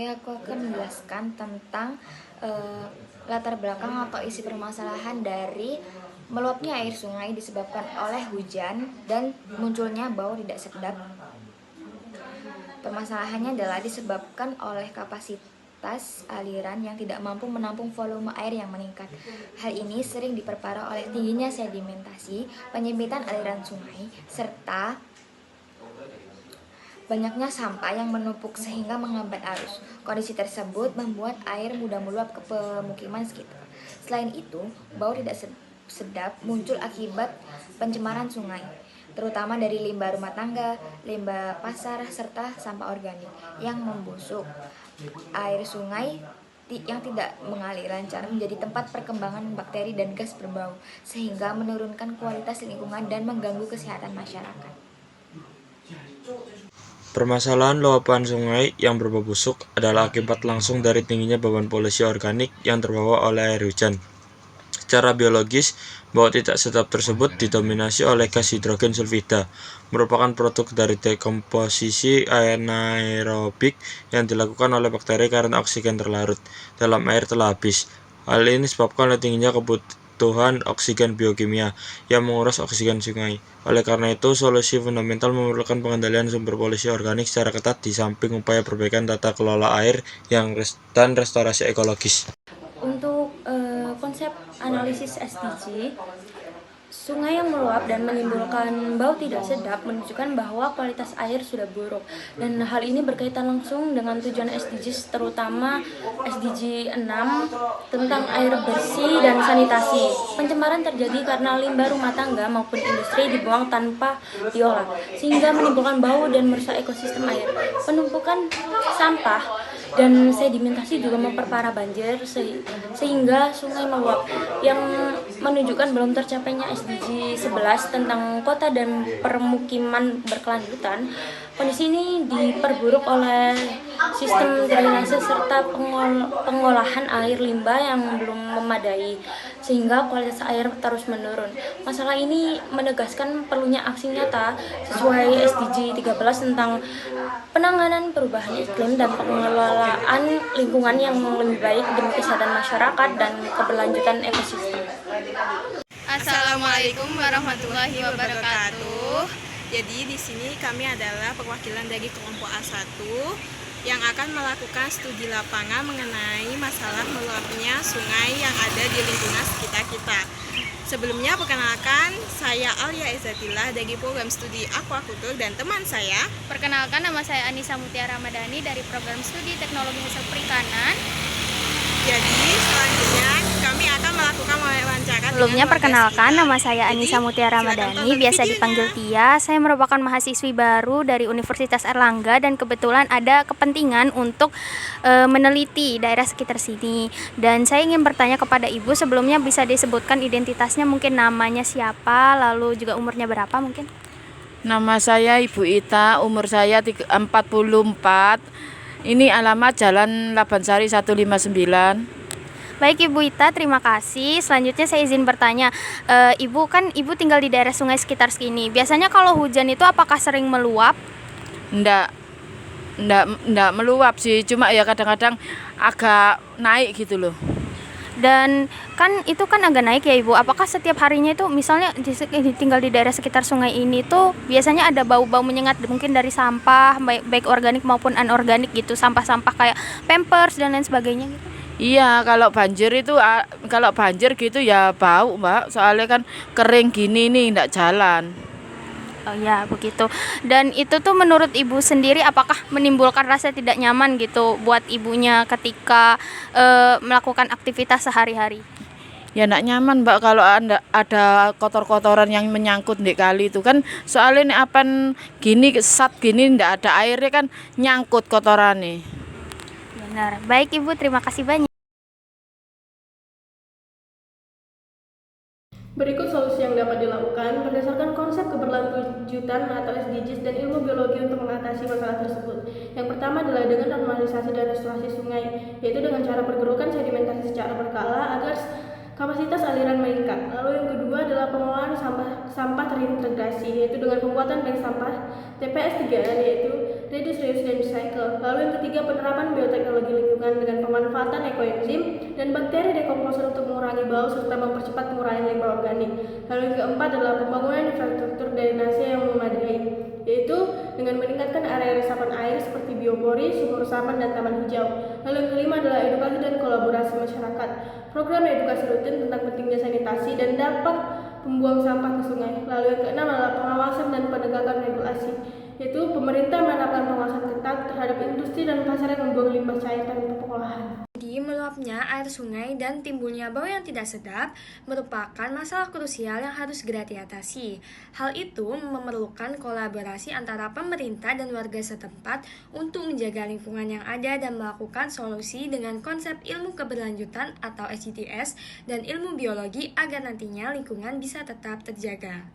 Oke, aku akan menjelaskan tentang latar belakang atau isi permasalahan dari meluapnya air sungai disebabkan oleh hujan dan munculnya bau tidak sedap. Permasalahannya adalah disebabkan oleh kapasitas aliran yang tidak mampu menampung volume air yang meningkat. Hal ini sering diperparah oleh tingginya sedimentasi, penyempitan aliran sungai, serta banyaknya sampah yang menumpuk sehingga menghambat arus. Kondisi tersebut membuat air mudah meluap ke pemukiman sekitar. Selain itu, bau tidak sedap muncul akibat pencemaran sungai, terutama dari limbah rumah tangga, limbah pasar, serta sampah organik yang membusuk. Air sungai yang tidak mengalir lancar menjadi tempat perkembangan bakteri dan gas berbau, sehingga menurunkan kualitas lingkungan dan mengganggu kesehatan masyarakat. Permasalahan luapan sungai yang berbau busuk adalah akibat langsung dari tingginya beban polusi organik yang terbawa oleh air hujan. Secara biologis, bau tidak sedap tersebut didominasi oleh gas hidrogen sulfida, merupakan produk dari dekomposisi anaerobik yang dilakukan oleh bakteri karena oksigen terlarut dalam air telah habis. Hal ini disebabkan oleh tingginya kebutuhan oksigen biokimia yang menguras oksigen sungai. Oleh karena itu, solusi fundamental memerlukan pengendalian sumber polusi organik secara ketat di samping upaya perbaikan tata kelola air dan restorasi ekologis. Untuk konsep analisis SDG, sungai yang meluap dan menimbulkan bau tidak sedap menunjukkan bahwa kualitas air sudah buruk, dan hal ini berkaitan langsung dengan tujuan SDGs, terutama SDG 6 tentang air bersih dan sanitasi. Pencemaran terjadi karena limbah rumah tangga maupun industri dibuang tanpa diolah, sehingga menimbulkan bau dan merusak ekosistem air. Penumpukan sampah dan sedimentasi juga memperparah banjir sehingga sungai meluap, yang menunjukkan belum tercapainya SDG 11 tentang kota dan permukiman berkelanjutan. Kondisi ini diperburuk oleh sistem drainase serta pengolahan air limbah yang belum memadai, sehingga kualitas air terus menurun. Masalah ini menegaskan perlunya aksi nyata sesuai SDG 13 tentang penanganan perubahan iklim dan pengelolaan lingkungan yang lebih baik demi kesehatan masyarakat dan keberlanjutan ekosistem. Assalamualaikum warahmatullahi wabarakatuh. Jadi di sini kami adalah perwakilan dari kelompok A1 yang akan melakukan studi lapangan mengenai masalah meluapnya sungai yang ada di lingkungan sekitar kita. Sebelumnya perkenalkan, saya Alia Izzatillah dari program studi Aquaculture, dan teman saya. Perkenalkan, nama saya Anissa Mutiara Ramadhani dari program studi Teknologi Hasil Perikanan. Jadi selanjutnya kami akan melakukan wawancara. Sebelumnya perkenalkan, nama saya Anissa Mutiara Ramadhani, biasa dipanggil Tia. Saya merupakan mahasiswi baru dari Universitas Airlangga dan kebetulan ada kepentingan untuk meneliti daerah sekitar sini. Dan saya ingin bertanya kepada Ibu, sebelumnya bisa disebutkan identitasnya, mungkin namanya siapa, lalu juga umurnya berapa mungkin? Nama saya Ibu Ita, umur saya 44. Ini alamat Jalan Labansari 159. Baik Ibu Ita, terima kasih. Selanjutnya saya izin bertanya, Ibu tinggal di daerah sungai sekitar sini. Biasanya kalau hujan itu apakah sering meluap? Enggak meluap sih, cuma ya kadang-kadang agak naik gitu loh. Dan itu kan agak naik ya Ibu. Apakah setiap harinya itu misalnya tinggal di daerah sekitar sungai ini tuh biasanya ada bau-bau menyengat mungkin dari sampah baik organik maupun anorganik gitu, sampah-sampah kayak pampers dan lain sebagainya gitu? Iya, kalau banjir gitu ya bau, Mbak. Soalnya kan kering gini nih, enggak jalan. Oh ya, begitu. Dan itu tuh menurut Ibu sendiri apakah menimbulkan rasa tidak nyaman gitu buat ibunya ketika melakukan aktivitas sehari-hari? Ya enggak nyaman, Mbak, kalau ada kotor-kotoran yang menyangkut di kali itu kan. Soalnya ini apan gini, gini enggak ada airnya kan nyangkut kotorannya. Benar. Baik Ibu, terima kasih banyak. Berikut solusi yang dapat dilakukan berdasarkan konsep keberlanjutan atau SDGs dan ilmu biologi untuk mengatasi masalah tersebut. Yang pertama adalah dengan normalisasi dan restorasi sungai, yaitu dengan cara pergerukan sedimentasi secara berkala agar kapasitas aliran meningkat. Lalu yang kedua adalah pengolahan sampah terintegrasi, yaitu dengan pembuatan bank sampah TPS 3, yaitu reduce, reuse, dan recycle. Lalu yang ketiga, penerapan bioteknologi lingkungan dengan pemanfaatan ekoenzim dan bakteri dekomposer untuk mengurangi bau serta mempercepat penguraian limbah organik. Lalu yang keempat adalah pembangunan infrastruktur drainase yang memadai, yaitu dengan meningkatkan area resapan air seperti biopori, sumur resapan, dan taman hijau. Lalu yang kelima adalah edukasi dan kolaborasi masyarakat. Program edukasi rutin tentang pentingnya sanitasi dan dampak membuang sampah ke sungai. Lalu yang keenam adalah pengawasan dan penegakan regulasi, yaitu pemerintah menerapkan pengawasan ketat terhadap industri dan pasar yang membuang limbah cair tanpa pengolahan. Jadi, meluapnya air sungai dan timbulnya bau yang tidak sedap merupakan masalah krusial yang harus segera diatasi. Hal itu memerlukan kolaborasi antara pemerintah dan warga setempat untuk menjaga lingkungan yang ada dan melakukan solusi dengan konsep ilmu keberlanjutan atau SDGs dan ilmu biologi agar nantinya lingkungan bisa tetap terjaga.